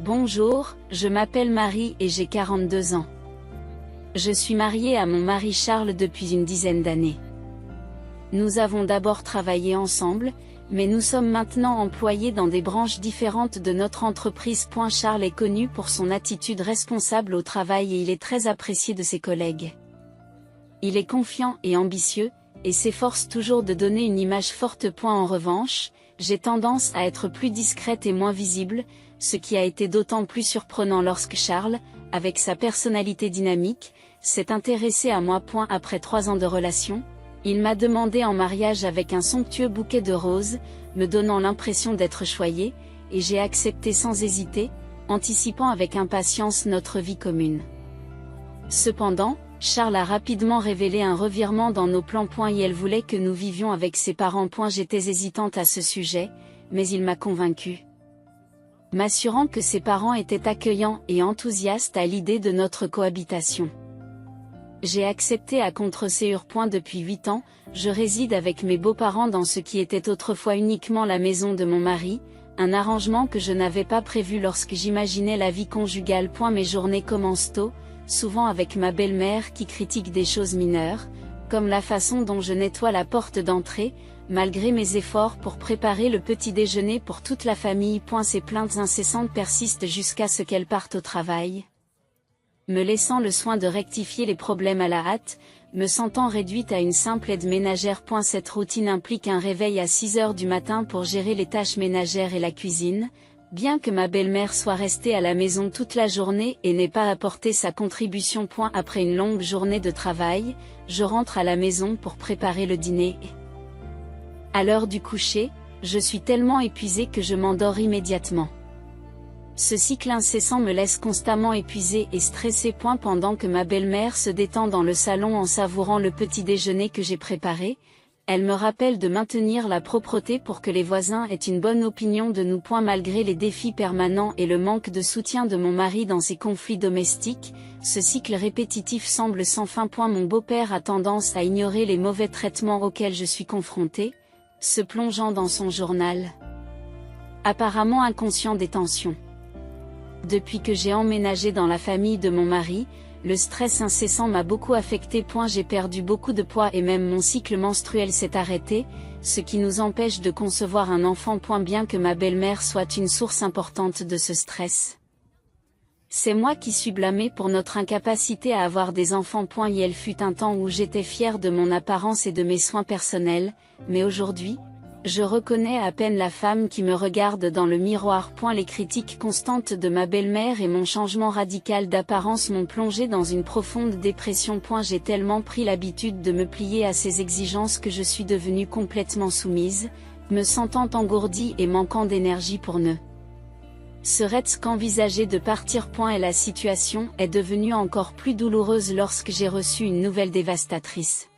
Bonjour, je m'appelle Marie et j'ai 42 ans. Je suis mariée à mon mari Charles depuis une dizaine d'années. Nous avons d'abord travaillé ensemble, mais nous sommes maintenant employés dans des branches différentes de notre entreprise. Charles est connu pour son attitude responsable au travail et il est très apprécié de ses collègues. Il est confiant et ambitieux, et s'efforce toujours de donner une image forte. En revanche, j'ai tendance à être plus discrète et moins visible, ce qui a été d'autant plus surprenant lorsque Charles, avec sa personnalité dynamique, s'est intéressé à moi. Après 3 ans de relation, il m'a demandé en mariage avec un somptueux bouquet de roses, me donnant l'impression d'être choyée, et j'ai accepté sans hésiter, anticipant avec impatience notre vie commune. Cependant, Charles a rapidement révélé un revirement dans nos plans. Et elle voulait que nous vivions avec ses parents. J'étais hésitante à ce sujet, mais il m'a convaincue. M'assurant que ses parents étaient accueillants et enthousiastes à l'idée de notre cohabitation. J'ai accepté à contre-séure. Depuis 8 ans, je réside avec mes beaux-parents dans ce qui était autrefois uniquement la maison de mon mari, un arrangement que je n'avais pas prévu lorsque j'imaginais la vie conjugale. Mes journées commencent tôt, souvent avec ma belle-mère qui critique des choses mineures, comme la façon dont je nettoie la porte d'entrée, malgré mes efforts pour préparer le petit déjeuner pour toute la famille. Ces plaintes incessantes persistent jusqu'à ce qu'elle parte au travail, me laissant le soin de rectifier les problèmes à la hâte, me sentant réduite à une simple aide ménagère. Cette routine implique un réveil à 6 heures du matin pour gérer les tâches ménagères et la cuisine, bien que ma belle-mère soit restée à la maison toute la journée et n'ait pas apporté sa contribution. Après une longue journée de travail, je rentre à la maison pour préparer le dîner. À l'heure du coucher, je suis tellement épuisée que je m'endors immédiatement. Ce cycle incessant me laisse constamment épuisée et stressée. Pendant que ma belle-mère se détend dans le salon en savourant le petit déjeuner que j'ai préparé, elle me rappelle de maintenir la propreté pour que les voisins aient une bonne opinion de nous. Malgré les défis permanents et le manque de soutien de mon mari dans ses conflits domestiques, ce cycle répétitif semble sans fin. Mon beau-père a tendance à ignorer les mauvais traitements auxquels je suis confrontée, se plongeant dans son journal, apparemment inconscient des tensions. Depuis que j'ai emménagé dans la famille de mon mari, le stress incessant m'a beaucoup affecté. J'ai perdu beaucoup de poids et même mon cycle menstruel s'est arrêté, ce qui nous empêche de concevoir un enfant. Bien que ma belle-mère soit une source importante de ce stress, c'est moi qui suis blâmée pour notre incapacité à avoir des enfants. Il fut un temps où j'étais fière de mon apparence et de mes soins personnels, mais aujourd'hui, je reconnais à peine la femme qui me regarde dans le miroir. Les critiques constantes de ma belle-mère et mon changement radical d'apparence m'ont plongé dans une profonde dépression. J'ai tellement pris l'habitude de me plier à ses exigences que je suis devenue complètement soumise, me sentant engourdie et manquant d'énergie pour ne serait-ce qu'envisager de partir. Et la situation est devenue encore plus douloureuse lorsque j'ai reçu une nouvelle dévastatrice.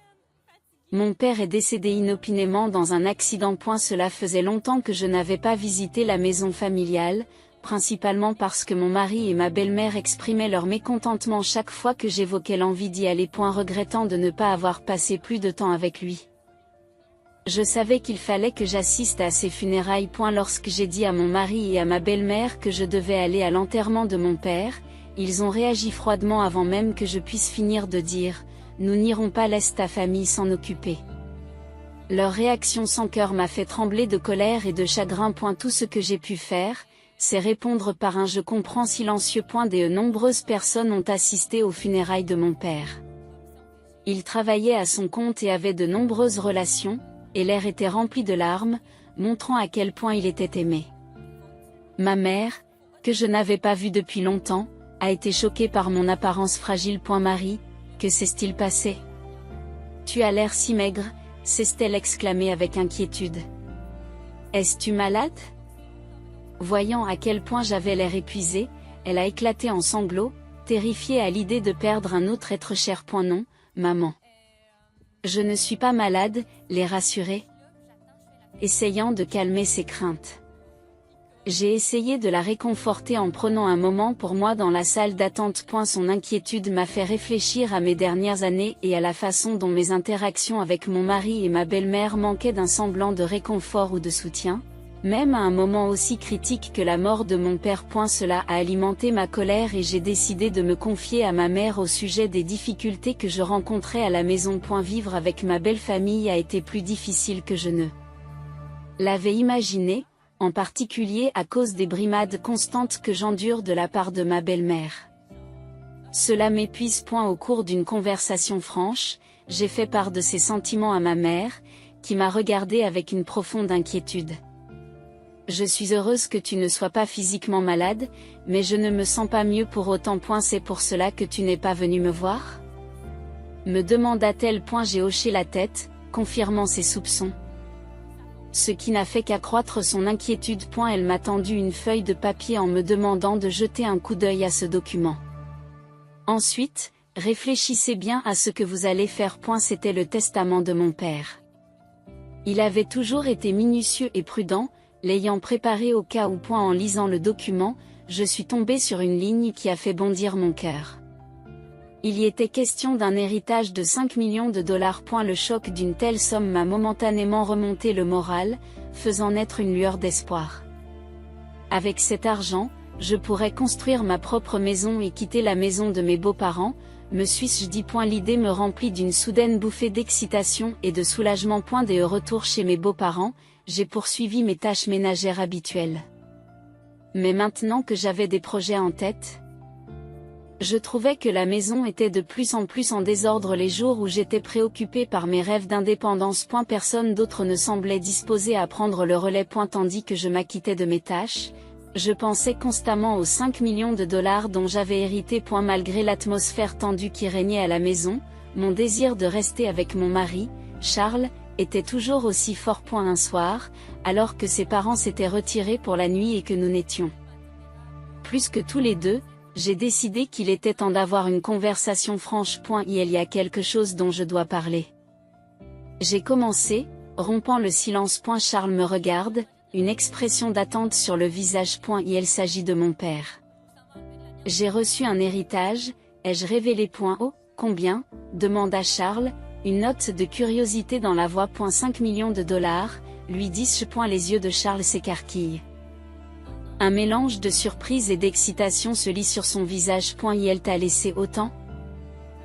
Mon père est décédé inopinément dans un accident. Cela faisait longtemps que je n'avais pas visité la maison familiale, principalement parce que mon mari et ma belle-mère exprimaient leur mécontentement chaque fois que j'évoquais l'envie d'y aller. Regrettant de ne pas avoir passé plus de temps avec lui. Je savais qu'il fallait que j'assiste à ses funérailles. Lorsque j'ai dit à mon mari et à ma belle-mère que je devais aller à l'enterrement de mon père, ils ont réagi froidement avant même que je puisse finir de dire « Nous n'irons pas, laisse ta famille s'en occuper ». Leur réaction sans cœur m'a fait trembler de colère et de chagrin. Tout ce que j'ai pu faire, c'est répondre par un « je comprends » silencieux. De nombreuses personnes ont assisté aux funérailles de mon père. Il travaillait à son compte et avait de nombreuses relations, et l'air était rempli de larmes, montrant à quel point il était aimé. Ma mère, que je n'avais pas vue depuis longtemps, a été choquée par mon apparence fragile. Marie, que s'est-il passé? Tu as l'air si maigre, s'est-elle exclamée avec inquiétude. Es-tu malade? Voyant à quel point j'avais l'air épuisée, elle a éclaté en sanglots, terrifiée à l'idée de perdre un autre être cher. Non, maman. Je ne suis pas malade, l'ai rassurée, essayant de calmer ses craintes. J'ai essayé de la réconforter en prenant un moment pour moi dans la salle d'attente. Son inquiétude m'a fait réfléchir à mes dernières années et à la façon dont mes interactions avec mon mari et ma belle-mère manquaient d'un semblant de réconfort ou de soutien, Même à un moment aussi critique que la mort de mon père. Cela a alimenté ma colère et j'ai décidé de me confier à ma mère au sujet des difficultés que je rencontrais à la maison. Vivre avec ma belle famille a été plus difficile que je ne l'avais imaginé, en particulier à cause des brimades constantes que j'endure de la part de ma belle-mère. Cela m'épuise. Au cours d'une conversation franche, j'ai fait part de ces sentiments à ma mère, qui m'a regardé avec une profonde inquiétude. Je suis heureuse que tu ne sois pas physiquement malade, mais je ne me sens pas mieux pour autant. C'est pour cela que tu n'es pas venu me voir ? Me demanda-t-elle. J'ai hoché la tête, confirmant ses soupçons. Ce qui n'a fait qu'accroître son inquiétude. Elle m'a tendu une feuille de papier en me demandant de jeter un coup d'œil à ce document. Ensuite, réfléchissez bien à ce que vous allez faire. C'était le testament de mon père. Il avait toujours été minutieux et prudent, l'ayant préparé au cas où. En lisant le document, je suis tombée sur une ligne qui a fait bondir mon cœur. Il y était question d'un héritage de 5 millions de dollars. Le choc d'une telle somme m'a momentanément remonté le moral, faisant naître une lueur d'espoir. Avec cet argent, je pourrais construire ma propre maison et quitter la maison de mes beaux-parents, me suis-je dit. L'idée me remplit d'une soudaine bouffée d'excitation et de soulagement. Dès le retour chez mes beaux-parents, j'ai poursuivi mes tâches ménagères habituelles. Mais maintenant que j'avais des projets en tête, je trouvais que la maison était de plus en plus en désordre. Les jours où j'étais préoccupée par mes rêves d'indépendance. Personne d'autre ne semblait disposé à prendre le relais. Tandis que je m'acquittais de mes tâches, je pensais constamment aux 5 millions de dollars dont j'avais hérité. Malgré l'atmosphère tendue qui régnait à la maison, mon désir de rester avec mon mari, Charles, était toujours aussi fort. Un soir, alors que ses parents s'étaient retirés pour la nuit et que nous n'étions plus que tous les deux, j'ai décidé qu'il était temps d'avoir une conversation franche. Il y a quelque chose dont je dois parler. J'ai commencé, rompant le silence. Charles me regarde, une expression d'attente sur le visage. Il s'agit de mon père. J'ai reçu un héritage, ai-je révélé. Oh, combien ? Demanda Charles, une note de curiosité dans la voix. 5 millions de dollars, lui dis-je. Les yeux de Charles s'écarquillent. Un mélange de surprise et d'excitation se lit sur son visage. Il t'a laissé autant ?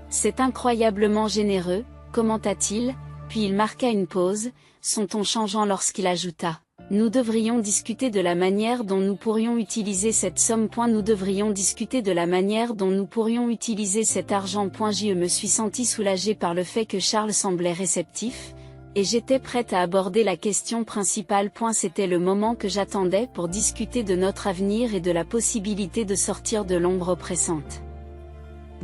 C'est incroyablement généreux, commenta-t-il, puis il marqua une pause, son ton changeant lorsqu'il ajouta. Nous devrions discuter de la manière dont nous pourrions utiliser cette somme. Nous devrions discuter de la manière dont nous pourrions utiliser cet argent. Je me suis senti soulagé par le fait que Charles semblait réceptif, et j'étais prête à aborder la question principale. C'était le moment que j'attendais pour discuter de notre avenir et de la possibilité de sortir de l'ombre oppressante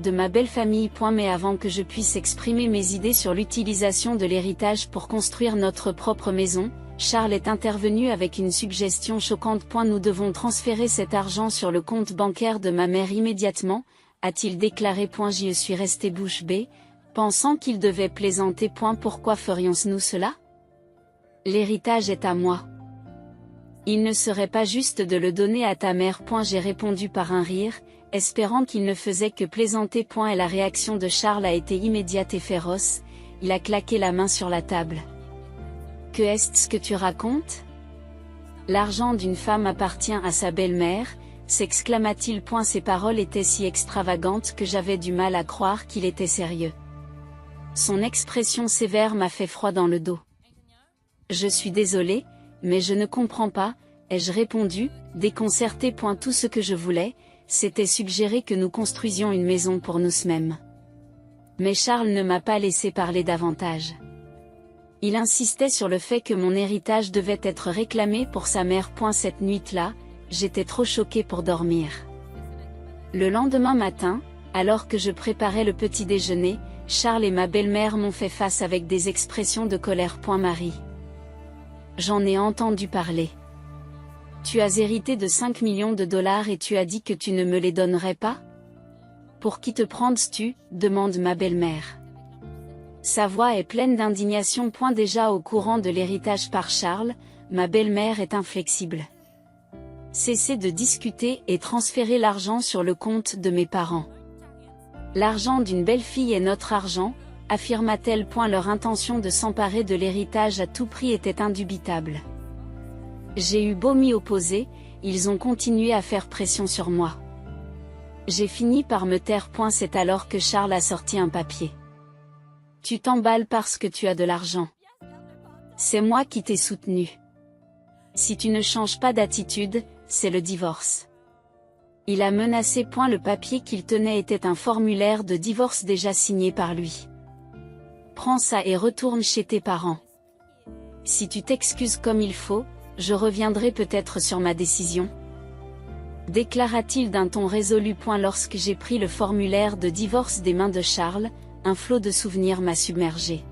de ma belle famille. Mais avant que je puisse exprimer mes idées sur l'utilisation de l'héritage pour construire notre propre maison, Charles est intervenu avec une suggestion choquante. Nous devons transférer cet argent sur le compte bancaire de ma mère immédiatement, a-t-il déclaré. Je suis restée bouche bée, pensant qu'il devait plaisanter. Pourquoi ferions-nous cela ? L'héritage est à moi. Il ne serait pas juste de le donner à ta mère. J'ai répondu par un rire, espérant qu'il ne faisait que plaisanter. Et la réaction de Charles a été immédiate et féroce, il a claqué la main sur la table. Que est-ce que tu racontes ? L'argent d'une femme appartient à sa belle-mère, s'exclama-t-il. Ses paroles étaient si extravagantes que j'avais du mal à croire qu'il était sérieux. Son expression sévère m'a fait froid dans le dos. Je suis désolé, mais je ne comprends pas, ai-je répondu, déconcerté. Tout ce que je voulais, c'était suggérer que nous construisions une maison pour nous-mêmes. Mais Charles ne m'a pas laissé parler davantage. Il insistait sur le fait que mon héritage devait être réclamé pour sa mère. Cette nuit-là, j'étais trop choquée pour dormir. Le lendemain matin, alors que je préparais le petit déjeuner, Charles et ma belle-mère m'ont fait face avec des expressions de colère. Marie. J'en ai entendu parler. Tu as hérité de 5 millions de dollars et tu as dit que tu ne me les donnerais pas ? Pour qui te prends-tu ? Demande ma belle-mère. Sa voix est pleine d'indignation. Déjà au courant de l'héritage par Charles, ma belle-mère est inflexible. Cessez de discuter et transférez l'argent sur le compte de mes parents. L'argent d'une belle-fille est notre argent, affirma-t-elle. Leur intention de s'emparer de l'héritage à tout prix était indubitable. J'ai eu beau m'y opposer, ils ont continué à faire pression sur moi. J'ai fini par me taire. C'est alors que Charles a sorti un papier. Tu t'emballes parce que tu as de l'argent. C'est moi qui t'ai soutenu. Si tu ne changes pas d'attitude, c'est le divorce. Il a menacé. Le papier qu'il tenait était un formulaire de divorce déjà signé par lui. Prends ça et retourne chez tes parents. Si tu t'excuses comme il faut, je reviendrai peut-être sur ma décision. Déclara-t-il d'un ton résolu. Lorsque j'ai pris le formulaire de divorce des mains de Charles, un flot de souvenirs m'a submergé.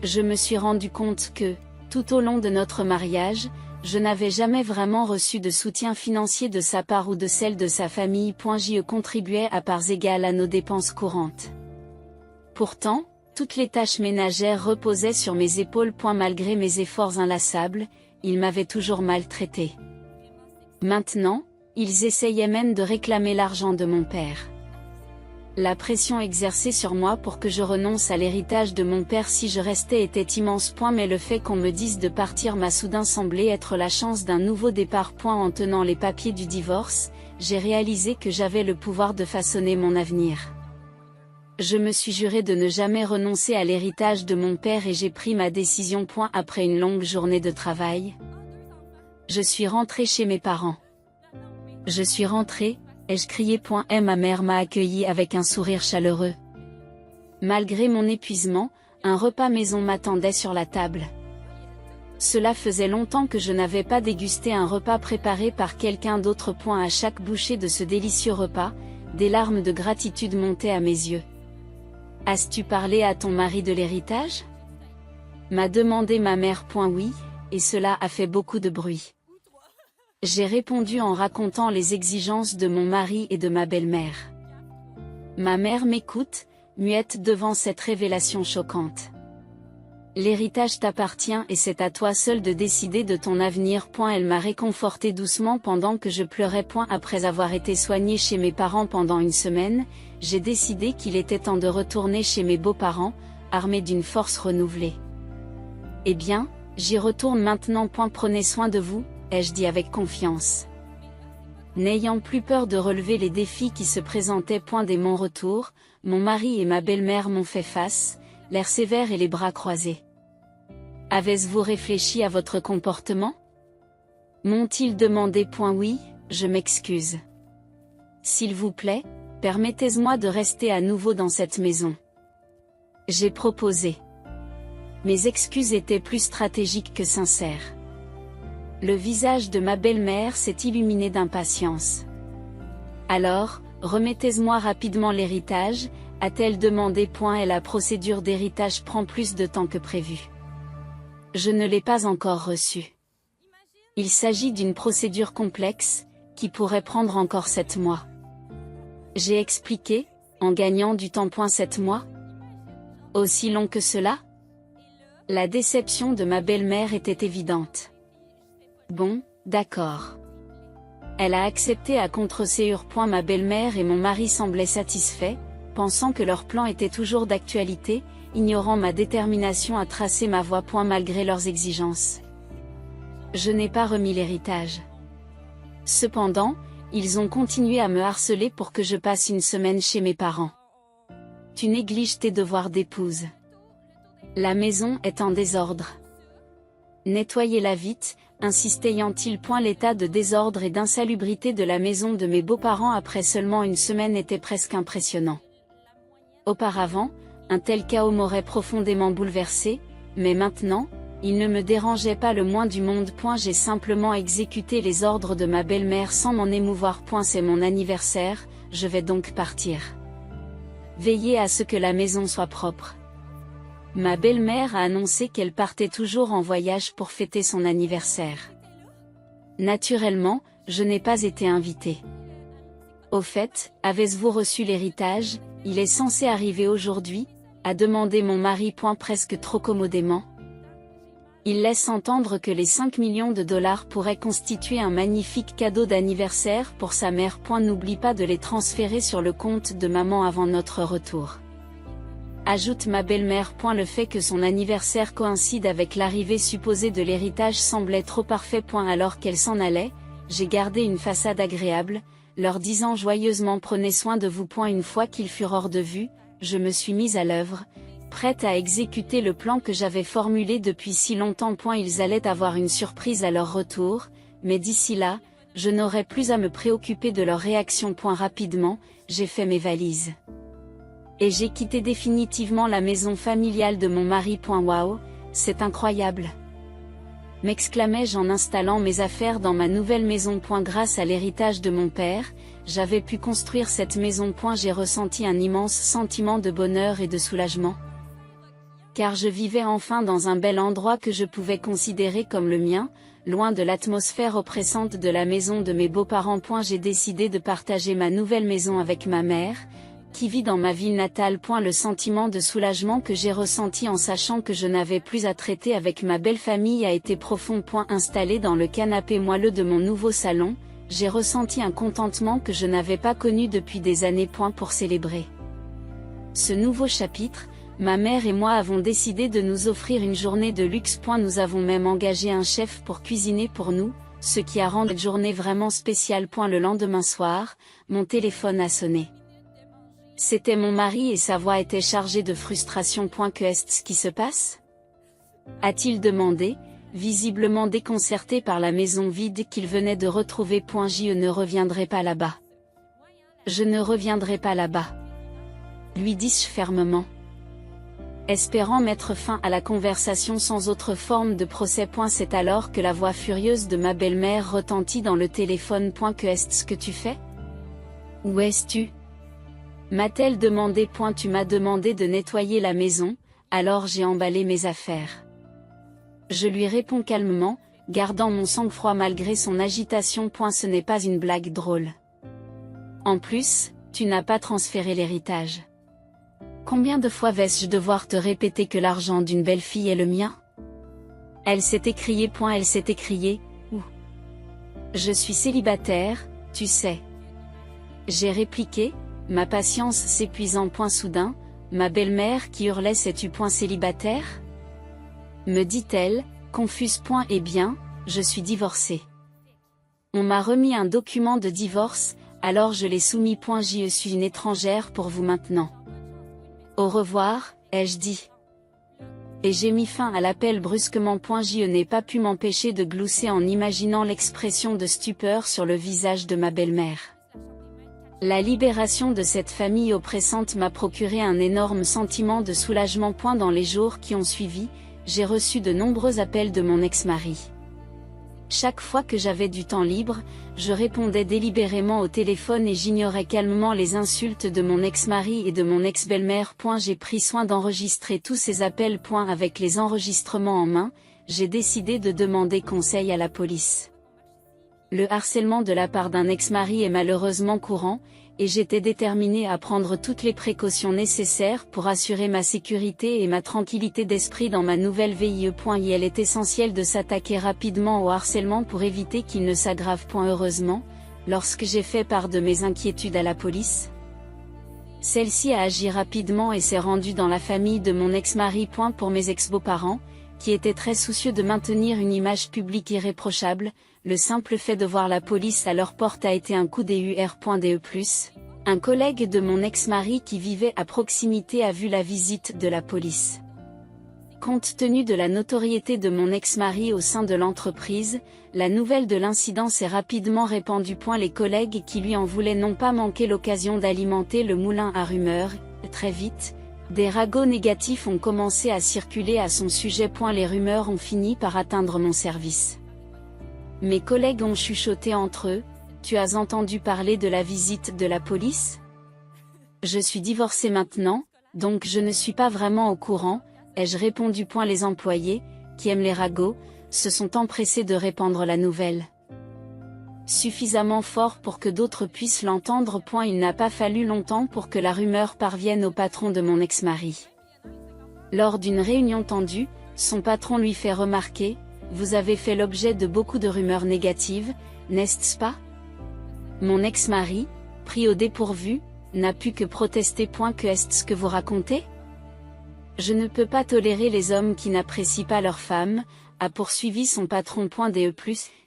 Je me suis rendu compte que, tout au long de notre mariage, je n'avais jamais vraiment reçu de soutien financier de sa part ou de celle de sa famille. J'y contribuais à parts égales à nos dépenses courantes. Pourtant, toutes les tâches ménagères reposaient sur mes épaules. Malgré mes efforts inlassables, ils m'avaient toujours maltraité. Maintenant, ils essayaient même de réclamer l'argent de mon père. La pression exercée sur moi pour que je renonce à l'héritage de mon père si je restais était immense. Mais le fait qu'on me dise de partir m'a soudain semblé être la chance d'un nouveau départ. En tenant les papiers du divorce, j'ai réalisé que j'avais le pouvoir de façonner mon avenir. Je me suis juré de ne jamais renoncer à l'héritage de mon père et j'ai pris ma décision. Après une longue journée de travail, je suis rentrée chez mes parents. Je suis rentrée, ai-je crié. Et ma mère m'a accueillie avec un sourire chaleureux. Malgré mon épuisement, un repas maison m'attendait sur la table. Cela faisait longtemps que je n'avais pas dégusté un repas préparé par quelqu'un d'autre. À chaque bouchée de ce délicieux repas, des larmes de gratitude montaient à mes yeux. As-tu parlé à ton mari de l'héritage ? M'a demandé ma mère. Oui, et cela a fait beaucoup de bruit. J'ai répondu en racontant les exigences de mon mari et de ma belle-mère. Ma mère m'écoute, muette devant cette révélation choquante. L'héritage t'appartient et c'est à toi seul de décider de ton avenir. Elle m'a réconforté doucement pendant que je pleurais. Après avoir été soignée chez mes parents pendant une semaine, j'ai décidé qu'il était temps de retourner chez mes beaux-parents, armée d'une force renouvelée. Eh bien, j'y retourne maintenant. Prenez soin de vous, ai-je dit avec confiance. N'ayant plus peur de relever les défis qui se présentaient. Dès mon retour, mon mari et ma belle-mère m'ont fait face, l'air sévère et les bras croisés. Avez-vous réfléchi à votre comportement ? M'ont-ils demandé. Oui, je m'excuse. S'il vous plaît, permettez-moi de rester à nouveau dans cette maison. J'ai proposé. Mes excuses étaient plus stratégiques que sincères. Le visage de ma belle-mère s'est illuminé d'impatience. Alors, remettez-moi rapidement l'héritage, a-t-elle demandé. Et la procédure d'héritage prend plus de temps que prévu. Je ne l'ai pas encore reçu. Il s'agit d'une procédure complexe, qui pourrait prendre encore 7 mois. J'ai expliqué, en gagnant du temps. 7 mois ? Aussi long que cela ? La déception de ma belle-mère était évidente. Bon, d'accord. Elle a accepté à contre-ségur. Ma belle-mère et mon mari semblaient satisfaits, pensant que leur plan était toujours d'actualité, ignorant ma détermination à tracer ma voie. Malgré leurs exigences. Je n'ai pas remis l'héritage. Cependant, ils ont continué à me harceler pour que je passe une semaine chez mes parents. Tu négliges tes devoirs d'épouse. La maison est en désordre. Nettoyez-la vite, insistait-il. L'état de désordre et d'insalubrité de la maison de mes beaux-parents après seulement une semaine était presque impressionnant. Auparavant, un tel chaos m'aurait profondément bouleversé, mais maintenant, il ne me dérangeait pas le moins du monde. J'ai simplement exécuté les ordres de ma belle-mère sans m'en émouvoir. C'est mon anniversaire, je vais donc partir. Veillez à ce que la maison soit propre. Ma belle-mère a annoncé qu'elle partait toujours en voyage pour fêter son anniversaire. Naturellement, je n'ai pas été invitée. Au fait, avez-vous reçu l'héritage ? Il est censé arriver aujourd'hui, a demandé mon mari. Presque trop commodément. Il laisse entendre que les 5 millions de dollars pourraient constituer un magnifique cadeau d'anniversaire pour sa mère. N'oublie pas de les transférer sur le compte de maman avant notre retour. Ajoute ma belle-mère. Le fait que son anniversaire coïncide avec l'arrivée supposée de l'héritage semblait trop parfait. Alors qu'elle s'en allait, j'ai gardé une façade agréable, leur disant joyeusement prenez soin de vous. Une fois qu'ils furent hors de vue, je me suis mise à l'œuvre, prête à exécuter le plan que j'avais formulé depuis si longtemps. Ils allaient avoir une surprise à leur retour, mais d'ici là, je n'aurais plus à me préoccuper de leur réaction. Rapidement, j'ai fait mes valises. Et j'ai quitté définitivement la maison familiale de mon mari. Waouh, c'est incroyable! M'exclamai-je en installant mes affaires dans ma nouvelle maison. Grâce à l'héritage de mon père, j'avais pu construire cette maison. J'ai ressenti un immense sentiment de bonheur et de soulagement. Car je vivais enfin dans un bel endroit que je pouvais considérer comme le mien, loin de l'atmosphère oppressante de la maison de mes beaux-parents. J'ai décidé de partager ma nouvelle maison avec ma mère, qui vit dans ma ville natale. Le sentiment de soulagement que j'ai ressenti en sachant que je n'avais plus à traiter avec ma belle famille a été profond. Installé dans le canapé moelleux de mon nouveau salon, j'ai ressenti un contentement que je n'avais pas connu depuis des années. Pour célébrer ce nouveau chapitre, ma mère et moi avons décidé de nous offrir une journée de luxe. Nous avons même engagé un chef pour cuisiner pour nous, ce qui a rendu cette journée vraiment spéciale. Le lendemain soir, mon téléphone a sonné. C'était mon mari et sa voix était chargée de frustration. Que est-ce qui se passe? A-t-il demandé, visiblement déconcerté par la maison vide qu'il venait de retrouver. Je ne reviendrai pas là-bas. Je ne reviendrai pas là-bas, lui dis-je fermement, espérant mettre fin à la conversation sans autre forme de procès. C'est alors que la voix furieuse de ma belle-mère retentit dans le téléphone. Que est-ce que tu fais? Où es-tu? M'a-t-elle demandé. Tu m'as demandé de nettoyer la maison, alors j'ai emballé mes affaires. Je lui réponds calmement, gardant mon sang-froid malgré son agitation. Ce n'est pas une blague drôle. En plus, tu n'as pas transféré l'héritage. Combien de fois vais-je devoir te répéter que l'argent d'une belle fille est le mien? Elle s'est écriée. Elle s'est écriée, où? Je suis célibataire, tu sais. J'ai répliqué, ma patience s'épuisant. Soudain, ma belle-mère qui hurlait sais-tu célibataire? Me dit-elle, confuse. Eh bien, je suis divorcée. On m'a remis un document de divorce, alors je l'ai soumis. Je suis une étrangère pour vous maintenant. Au revoir, ai-je dit. Et j'ai mis fin à l'appel brusquement. Je n'ai pas pu m'empêcher de glousser en imaginant l'expression de stupeur sur le visage de ma belle-mère. La libération de cette famille oppressante m'a procuré un énorme sentiment de soulagement. Dans les jours qui ont suivi, j'ai reçu de nombreux appels de mon ex-mari. Chaque fois que j'avais du temps libre, je répondais délibérément au téléphone et j'ignorais calmement les insultes de mon ex-mari et de mon ex-belle-mère. J'ai pris soin d'enregistrer tous ces appels. Avec les enregistrements en main, j'ai décidé de demander conseil à la police. Le harcèlement de la part d'un ex-mari est malheureusement courant, et j'étais déterminée à prendre toutes les précautions nécessaires pour assurer ma sécurité et ma tranquillité d'esprit dans ma nouvelle vie. Il est essentiel de s'attaquer rapidement au harcèlement pour éviter qu'il ne s'aggrave. Heureusement, lorsque j'ai fait part de mes inquiétudes à la police, celle-ci a agi rapidement et s'est rendue dans la famille de mon ex-mari. Pour mes ex-beaux-parents, qui étaient très soucieux de maintenir une image publique irréprochable, le simple fait de voir la police à leur porte a été un coup dur. Un collègue de mon ex-mari qui vivait à proximité a vu la visite de la police. Compte tenu de la notoriété de mon ex-mari au sein de l'entreprise, la nouvelle de l'incident s'est rapidement répandue. Les collègues qui lui en voulaient n'ont pas manqué l'occasion d'alimenter le moulin à rumeurs. Très vite, des ragots négatifs ont commencé à circuler à son sujet. Les rumeurs ont fini par atteindre mon service. Mes collègues ont chuchoté entre eux, « Tu as entendu parler de la visite de la police? Je suis divorcée maintenant, donc je ne suis pas vraiment au courant, ai-je répondu. Les employés, qui aiment les ragots, se sont empressés de répandre la nouvelle. Suffisamment fort pour que d'autres puissent l'entendre. Il n'a pas fallu longtemps pour que la rumeur parvienne au patron de mon ex-mari. Lors d'une réunion tendue, son patron lui fait remarquer, « Vous avez fait l'objet de beaucoup de rumeurs négatives, n'est-ce pas ?» Mon ex-mari, pris au dépourvu, n'a pu que protester. Que est-ce que vous racontez? Je ne peux pas tolérer les hommes qui n'apprécient pas leurs femmes, a poursuivi son patron. DE+,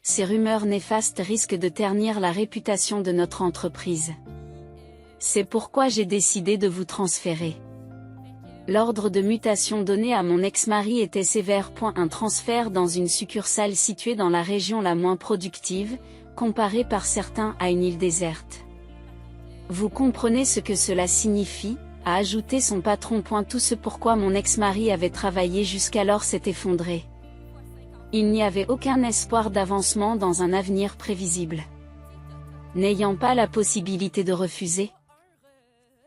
ces rumeurs néfastes risquent de ternir la réputation de notre entreprise. C'est pourquoi j'ai décidé de vous transférer. L'ordre de mutation donné à mon ex-mari était sévère. Un transfert dans une succursale située dans la région la moins productive, comparée par certains à une île déserte. Vous comprenez ce que cela signifie, a ajouté son patron. Tout ce pourquoi mon ex-mari avait travaillé jusqu'alors s'est effondré. Il n'y avait aucun espoir d'avancement dans un avenir prévisible. N'ayant pas la possibilité de refuser,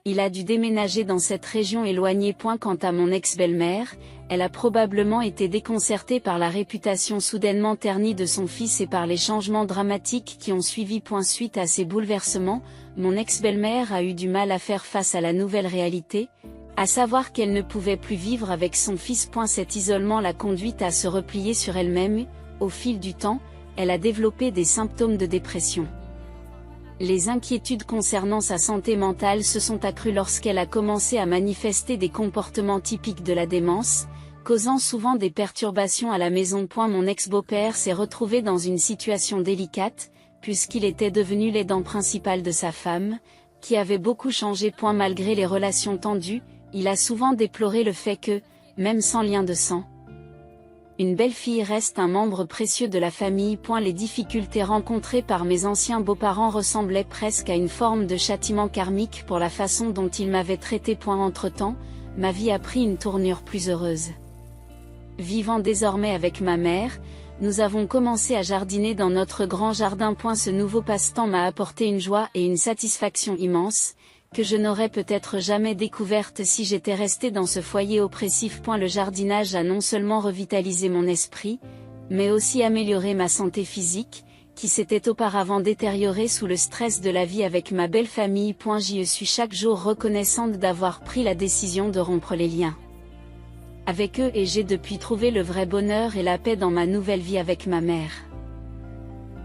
il a dû déménager dans cette région éloignée. Quant à mon ex-belle-mère, elle a probablement été déconcertée par la réputation soudainement ternie de son fils et par les changements dramatiques qui ont suivi. Suite à ces bouleversements, mon ex-belle-mère a eu du mal à faire face à la nouvelle réalité, à savoir qu'elle ne pouvait plus vivre avec son fils. Cet isolement l'a conduite à se replier sur elle-même. Au fil du temps, elle a développé des symptômes de dépression. Les inquiétudes concernant sa santé mentale se sont accrues lorsqu'elle a commencé à manifester des comportements typiques de la démence, causant souvent des perturbations à la maison. Mon ex-beau-père s'est retrouvé dans une situation délicate, puisqu'il était devenu l'aidant principal de sa femme, qui avait beaucoup changé. Malgré les relations tendues, il a souvent déploré le fait que, même sans lien de sang, une belle-fille reste un membre précieux de la famille. Les difficultés rencontrées par mes anciens beaux-parents ressemblaient presque à une forme de châtiment karmique pour la façon dont ils m'avaient traité. Entre-temps, ma vie a pris une tournure plus heureuse. Vivant désormais avec ma mère, nous avons commencé à jardiner dans notre grand jardin. Ce nouveau passe-temps m'a apporté une joie et une satisfaction immenses, que je n'aurais peut-être jamais découverte si j'étais restée dans ce foyer oppressif. Le jardinage a non seulement revitalisé mon esprit, mais aussi amélioré ma santé physique, qui s'était auparavant détériorée sous le stress de la vie avec ma belle famille. J'y suis chaque jour reconnaissante d'avoir pris la décision de rompre les liens avec eux et j'ai depuis trouvé le vrai bonheur et la paix dans ma nouvelle vie avec ma mère.